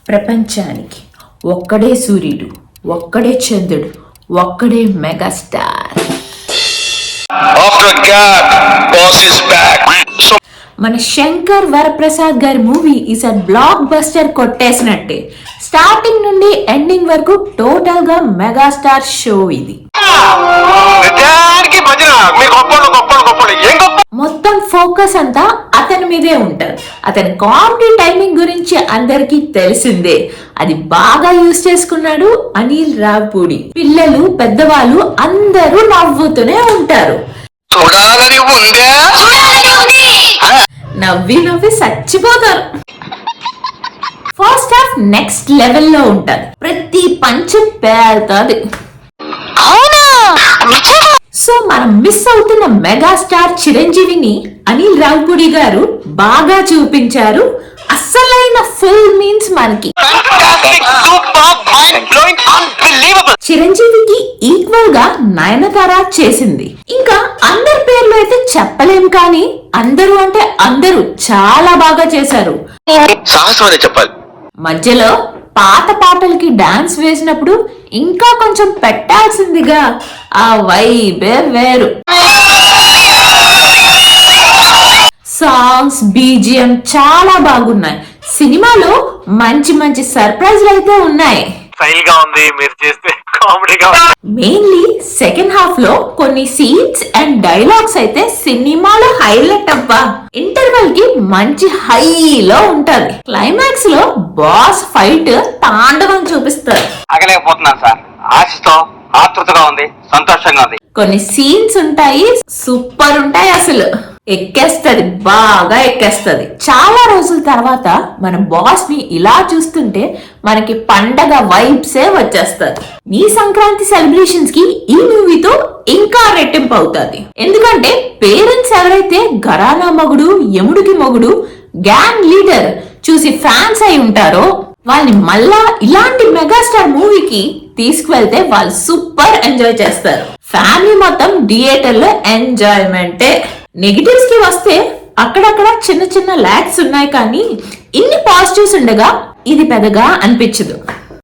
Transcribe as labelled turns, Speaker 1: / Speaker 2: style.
Speaker 1: ప్రపంచానికి ఒక్కడే సూర్యుడు, ఒక్కడే చంద్రుడు, ఒక్కడే మెగాస్టార్. మన శంకర్ వరప్రసాద్ గారి movie is a blockbuster కొట్టేసినట్టే. స్టార్టింగ్ నుండి ఎండింగ్ వరకు టోటల్ గా మెగాస్టార్ షో ఇది. మొత్తం ఫోకస్ అంతా అతని మీదే ఉంటారు. అతని కామెడీ టైమింగ్ గురించి అందరికీ తెలిసిందే. అది బాగా యూజ్ చేసుకున్నాడు అనిల్ రావిపూడి. పిల్లలు పెద్దవాళ్ళు అందరూ నవ్వుతూనే ఉంటారు. నవ్వి నవ్వి చచ్చిపోతారు. ఫస్ట్ హాఫ్ నెక్స్ట్ లెవెల్లో ఉంటది. ప్రతి పంచ్ పేరుతుంది. సో మనం మిస్ అవుతున్న మెగాస్టార్ చిరంజీవిని అనిల్ రావిపూడి గారు బాగా చూపించారు. అసలైన ఫుల్ మీన్స్ మనకి చిరంజీవికి ఈక్వల్ గా నయనతార చేసింది. ఇంకా అందరి పేర్లు అయితే చెప్పలేం, కానీ అందరూ అంటే అందరూ చాలా బాగా చేశారు. మధ్యలో పాత పాటలకి డాన్స్ వేసినప్పుడు ఇంకా కొంచెం పెట్టాల్సిందిగా. ఆ వైబే వేరు. సాంగ్స్, బీజిఎం చాలా బాగున్నాయి. సినిమాలో మంచి మంచి సర్ప్రైజ్లు అయితే ఉన్నాయి. మెయిన్లీ సెకండ్ హాఫ్ లో కొన్ని సీన్స్ అండ్ డైలాగ్స్ అయితే సినిమాలో హైలైట్ అబ్బా. ఇంటర్వెల్ కి మంచి హైలో ఉంటది. క్లైమాక్స్ లో బాస్ ఫైట్ తాండవం చూపిస్తారు. కొన్ని సీన్స్ ఉంటాయి, సూపర్ ఉంటాయి. అసలు ఎక్కేస్తది, బాగా ఎక్కేస్తది. చాలా రోజుల తర్వాత మన బాస్ ని ఇలా చూస్తుంటే మనకి పండగ వైబ్సే వచ్చేస్తారు. ఈ సంక్రాంతి సెలబ్రేషన్స్ కి ఈ మూవీతో ఇంకా రెట్టింపు అవుతుంది. ఎందుకంటే పేరెంట్స్ ఎవరైతే ఘరానా మొగుడు, యముడికి మొగుడు, గ్యాంగ్ లీడర్ చూసి ఫ్యాన్స్ అయి ఉంటారో వాళ్ళని మళ్ళా ఇలాంటి మెగాస్టార్ మూవీకి తీసుకువెళ్తే వాళ్ళు సూపర్ ఎంజాయ్ చేస్తారు. ఫ్యామిలీ మొత్తం థియేటర్ లో ఎంజాయ్మెంటే. నెగిటివ్స్ కి వస్తే అక్కడక్కడ చిన్న చిన్న ల్యాగ్స్ ఉన్నాయి, కానీ ఇన్ని పాజిటివ్స్ ఉండగా ఇది పెద్దగా అనిపించదు.